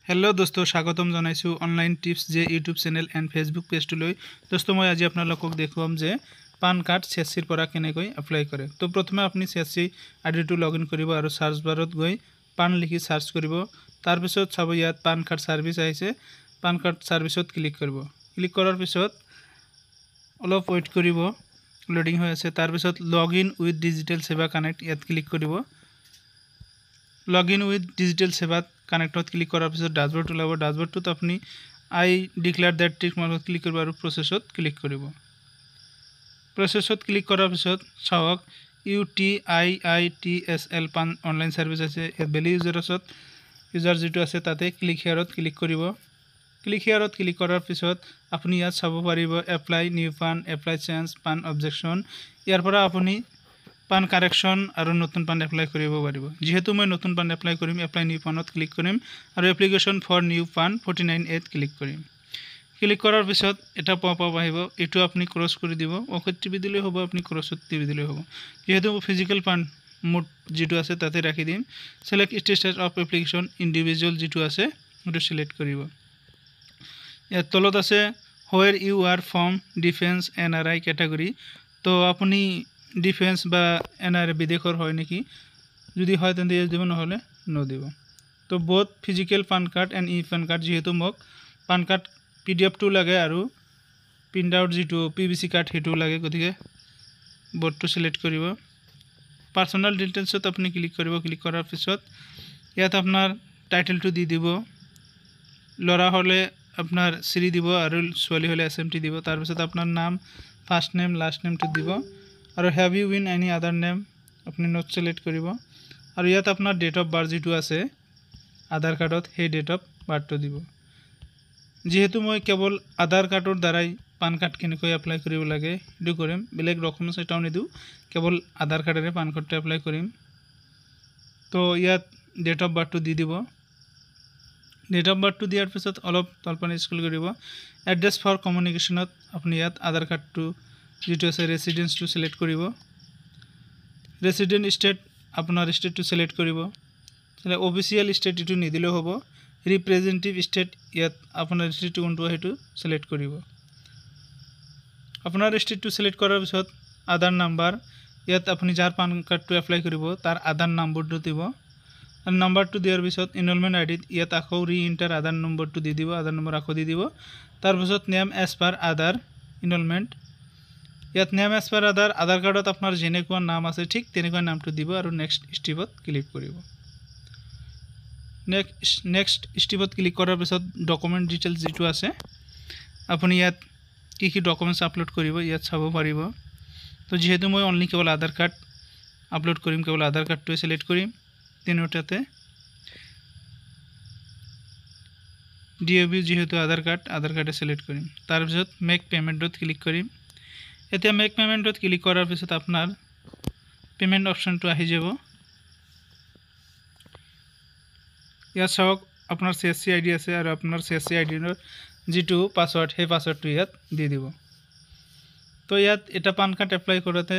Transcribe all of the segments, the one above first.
Hello दोस्तों स्वागतम जनाइछु ऑनलाइन टिप्स जे YouTube channel and Facebook page तो लई दोस्तों मैं आज आपनालोকক देखुवाम जे पान कार्ड सीएससी পৰা কেনেকৈ এপ্লাই কৰে। तो प्रथमे আপনি सीएससी आईडी टू लॉगिन करिব আৰু সাৰ্চ বাৰত গৈ পান লিখি সার্চ করিব। তার পিছত চাব ইয়াত পান কার্ড সার্ভিস আহিছে, পান কার্ড সার্ভিসত ক্লিক করিব। ক্লিক কৰাৰ পিছত অলপ ওয়েট কৰিব, লোডিং হৈ আছে। তাৰ পিছত লগইন উইথ ডিজিটাল সেৱা কানেক্ট ইয়াত ক্লিক কৰিব। লগইন উইথ ডিজিটাল সেৱাত কানেক্টত ক্লিক কৰাৰ পিছত ড্যাশবোৰ্ড ওলাব। ড্যাশবোৰ্ডত আপনি আই ডিক্লেয়াৰ দ্যাট টিক মাৰ্কত ক্লিক কৰিব আৰু প্ৰসেসত ক্লিক কৰিব। প্ৰসেসত ক্লিক কৰাৰ পিছত চাওক UTIITSL পান অনলাইন সাৰ্ভিস আছে। ইয়াত বেলি ইউজাৰ যেটো আছে তাতে ক্লিক হিয়াৰত ক্লিক কৰিব। ক্লিক হিয়াৰত ক্লিক কৰাৰ পিছত আপুনি ইয়াত চাব পাৰিব এপ্লাই নিউ পান, এপ্লাই চেঞ্জ, পান অবজেকশন। ইয়াৰ পৰা আপুনি পান কাৰেকশন আৰু নতুন পান এপ্লাই কৰিব পাৰিব। যেহেতু মই নতুন পান এপ্লাই কৰিম, এপ্লাই নিউ পানত ক্লিক কৰিম আৰু application for new PAN 49A click কৰিম। ক্লিক কৰাৰ পিছত এটা পপ আপ আহিব, এটো আপুনি ক্ৰস কৰি দিব। ওকে টিপি দিলে হ'ব, আপুনি ক্ৰসত টিপি দিলে হ'ব। যেহেতু ফিজিক্যাল পান মোড যেটো আছে তাতে ৰাখি দিম। Select status of application individual যেটো আছে ওটো সিলেক্ট কৰিব। ইয়াত তলত আছে where you are from defence NRI category. তো আপনি ডিফেন্স বা NRI বিদেশৰ হয় নেকি, যদি হয় তেন্তে ইয়েস দিব, নহলে নো দিব। তো both physical PAN card and e PAN card, যেহেতু মোক পান কার্ড PDF টো লাগে আৰু প্ৰিন্ট আউট যেটো PVC কাৰ্ড হেতু লাগে, গতিকে বোথটো সিলেক্ট কৰিব। পাৰ্সোনাল ডিটেইলছত আপনি ক্লিক কৰিব। ক্লিক কৰাৰ পিছত ইয়াত আপোনাৰ টাইটেলটো দি দিব। লৰা হলে আপনাৰ শ্ৰী দিব আৰু ছোৱালী হলে SMT দিব। তাৰ পিছত আপনাৰ নাম, ফাৰ্স্ট নেম, লাস্ট নেমটো দিব আৰু have you win any other name আপনি নোট সিলেক্ট কৰিব। আৰু ইয়াত আপনাৰ ডেট অফ বাৰ্থ যেটো আছে আধাৰ কাৰ্ডত সেই ডেট অফ বাৰ্থটো দিব। যেহেতু মই কেৱল আধাৰ কাৰ্ডৰ দ্বাৰাই পান কাৰ্ড কেনেকৈ এপ্লাই কৰিব লাগে সেইটো কৰিম, বেলেগ ডকুমেন্টস এটাও নিদু, কেৱল আধাৰ কাৰ্ডৰে পান কাৰ্ডটো এপ্লাই কৰিম। তো ইয়াত ডেট অফ বাৰ্থটো দি দিব। ডেট অফ বাৰ্থটো দিয়াৰ পিছত অলপ তলপানে স্ক্ৰল কৰিব। এড্ৰেছ ফৰ কমিউনিকেশ্যনত আপুনি ইয়াত আধাৰ কাৰ্ডটো যেটো আছে ৰেসিডেন্সটো সিলেক্ট কৰিব। ৰেসিডেন্ট ষ্টেট আপোনাৰ ষ্টেটটো সিলেক্ট কৰিব। তাহলে অফিচিয়েল ষ্টেট এটো নিদিলে হ'ব। ৰিপ্ৰেজেন্টেটিভ ষ্টেট ইয়াত আপোনাৰ ষ্টেটটো কোনটো হেতু সিলেক্ট কৰিব। আপোনাৰ ষ্টেটটো সিলেক্ট কৰাৰ পিছত আধাৰ নাম্বাৰ, ইয়াত আপুনি যাৰ পান কাৰ্ডটো এপ্লাই কৰিব তাৰ আধাৰ নম্বৰটো দিব। আর নাম্বারটো দেওয়ার পিছত এনরোলমেন্ট আইডিত ইয়াত আকৌ রি এন্টার আধার নম্বরটো দি দিব। আধার নম্বর আকৌ দি দিব। তার পিছত নেম এজ পার আধার এনরোলমেন্ট, ইয়াত নেম এজ পার আধার কার্ডত আপনার যেনেকুৱা নাম আছে ঠিক তেনেকুৱা নামটো দিব আৰু নেক্সট স্টেপত ক্লিক কৰিব। নেক্সট স্টেপত ক্লিক কৰাৰ পিছত ডকুমেন্ট ডিটেইলস যেটো আছে আপুনি ইয়াত কি ডকুমেন্টস আপলোড কৰিব ইয়াত চাব পাৰিব। তো যেহেতু মই অনলি কেৱল আধাৰ কাৰ্ড আপলোড কৰিম, কেৱল আধাৰ কাৰ্ডটো সিলেক্ট কৰিম। তিনটাতে ডিওবি যেহেতু আধাৰ কাৰ্ডে সিলেক্ট কৰিম। তাৰ পিছত মেক পেমেন্টত ক্লিক কৰিম। এতিয়া মেক পেমেন্টত ক্লিক কৰাৰ পিছত আপোনাৰ পেমেন্ট অপশনটো আহি যাব। ইয়াত চাওক আপোনাৰ CSC আইডি আছে আৰু আপোনাৰ CSC আইডিৰ যেটো পাসওয়াৰ্ড সেই পাসওয়াৰ্ডটো ইয়াত দি দিব। তো ইয়াত এটা পান কাৰ্ড এপ্লাই কৰোতে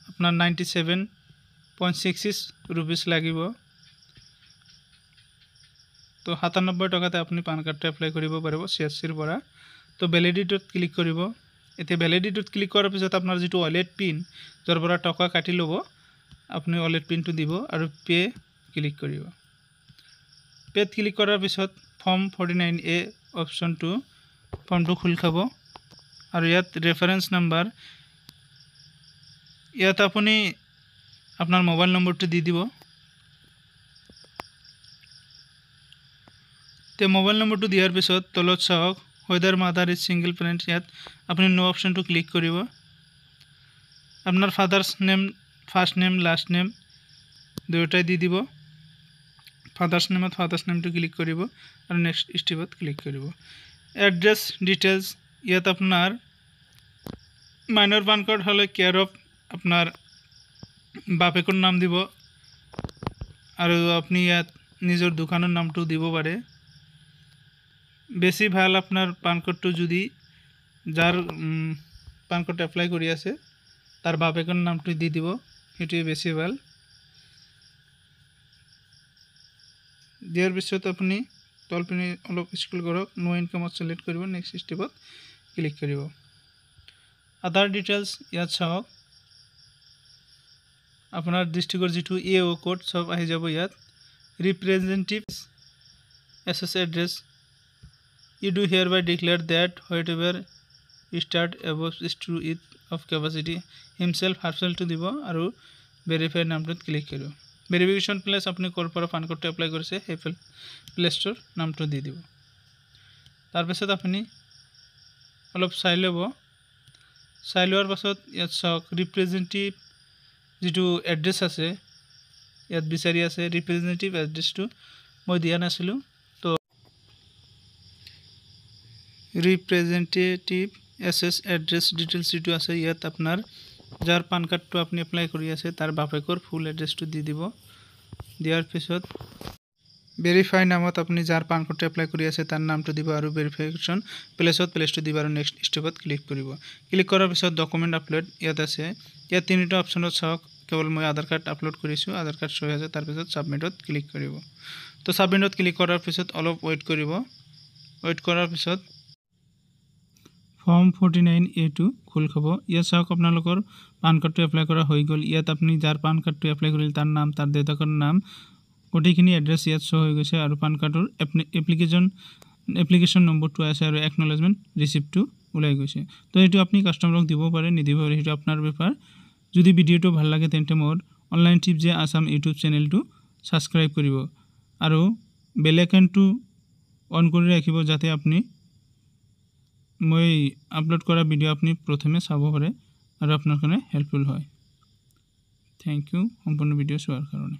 আপোনাৰ 97.66 रुपीस লাগিব। তো 97 টকাতে আপনি পান কাৰ্ডটো এপ্লাই কৰিব পাৰিব CSCৰ পৰা। তো ভ্যালিডিটিত ক্লিক কৰিব। এতিয়া ভ্যালিডিটিত ক্লিক কৰাৰ পিছত আপোনাৰ যেটো ওয়ালেট পিন যাৰ পৰা টকা কাটি ল'ব আপনি ওয়ালেট পিনটো দিব আৰু পে ক্লিক কৰিব। পেত ক্লিক কৰাৰ পিছত ফৰ্ম 49A অপশনটো ফৰ্মটো খুল খাব আৰু ইয়াত ৰেফাৰেন্স নাম্বাৰ, ইয়াত আপুনি আপনাৰ মোবাইল নম্বৰটো দি দিব। তে মোবাইল নম্বৰটো দিয়াৰ পিছত তলত চাওক whether mother is single parent, ইয়াত আপুনি নো অপশনটো ক্লিক কৰিব। আপনার father's name, first name, last name দুয়োটাই দি দিব। ফাদার্স নেমত ফাদার্স নেমটো ক্লিক কৰিব আৰু নেক্সট স্টেপত ক্লিক কৰিব। এড্ৰেছ ডিটেইলস, ইয়াত আপনাৰ মাইনৰ পান কাৰ্ড হলে কেয়াৰ অফ আপনাৰ বাপেকৰ নাম দিব আৰু আপনি ইয়াত নিজৰ দোকানৰ নামটো দিব পাৰে। বেছি ভাল আপনাৰ পান কাৰ্ডটো যদি যাৰ পান কাৰ্ড এপ্লাই কৰি আছে তাৰ বাপেকৰ নামটো দি দিব, সেইটোৱে বেছি ভাল। দিয়াৰ পিছত আপুনি তলপিনে অলপ স্ক্ৰল কৰক নো ইনকামত সিলেক্ট কৰিব নেক্সট স্টেপত ক্লিক কৰিব আদাৰ ডিটেইলছ ইয়াত চাওক আপোনাৰ ডিস্ট্ৰিক্টৰ যেটো এও কোড সব আহি যাব ইয়াত representative SS address you do hereby declare that whatever start above is true it of capacity herself to দিব আৰু verify নামটোত ক্লিক কৰিব ভেৰিফিকেশন প্লেস আপুনি কৰ পৰা পান কাৰ্ড এপ্লাই কৰিছে সেই প্লেছৰ নামটো দি দিব তাৰ পিছত আপুনি অলপ চাই ল'ব চাই লোৱাৰ পাছত ইয়াত চাওক ৰিপ্ৰেজেন্টেটিভ যেটো এড্ৰেছ আছে ইয়াত বিচাৰি আছে ৰিপ্ৰেজেন্টেটিভ এড্ৰেছটো মই দিয়া নাছিলো তো ৰিপ্ৰেজেন্টেটিভ এছএছ এড্ৰেছ ডিটেইলছ যেটো আছে ইয়াত আপোনাৰ যাৰ পান কাৰ্ডটো আপুনি এপ্লাই কৰি আছে তাৰ বাপেকৰ ফুল এড্ৰেছটো দি দিব দিয়াৰ পিছত ভেৰিফাই নামত আপুনি যাৰ পান কাৰ্ডটো এপ্লাই কৰি আছে তাৰ নামটো দিব আৰু ভেৰিফিকেশন প্লেছটো দিব আৰু নেক্সট স্টেপত ক্লিক কৰিব ক্লিক কৰাৰ পিছত ডকুমেন্ট আপলোড ইয়াত আছে ইয়াত তিনিটা অপচনত চাওক কেৱল মই আধাৰ কাৰ্ড আপলোড কৰিছো আধাৰ কাৰ্ড শো আছে তাৰ পিছত সাবমিটত ক্লিক কৰিব তো সাবমিটত ক্লিক কৰাৰ পিছত অলপ ওয়েট কৰিব ওয়েট কৰাৰ পিছত ফৰ্ম 49A2 খোল খাব ইয়াত চাওক আপোনালোকৰ পান কাৰ্ডটো এপ্লাই কৰা হৈ গল ইয়াত আপুনি যাৰ পান কাৰ্ডটো এপ্লাই কৰিল তাৰ নাম তাৰ দেউতাকৰ নাম গোটেইখিনি এড্ৰেছ ইয়াত শো হৈ গৈছে আৰু পান কাৰ্ডৰ এপ্লিকেশন নম্বৰটো আছে আৰু একনলেজমেন্ট ৰিসিপ্টটো ওলাই গৈছে তো এটো আপুনি কাস্টমাৰক দিব পাৰে নিদিব পাৰে এটো আপোনাৰ ব্যাপাৰ যদি ভিডিওটো ভাল লাগে তেন্তে মোৰ অনলাইন টিপ যে আসাম ইউটিউব চেনেলটো সাবস্ক্ৰাইব কৰিব আৰু বেল আইকনটো অন কৰি ৰাখিব যাতে আপুনি মই আপলোড কৰা ভিডিও আপুনি প্ৰথমে চাব পাৰে আৰু আপোনাৰ কাৰণে হেল্পফুল হয় থ্যাংক ইউ সম্পূৰ্ণ ভিডিও চোৱাৰ কাৰণে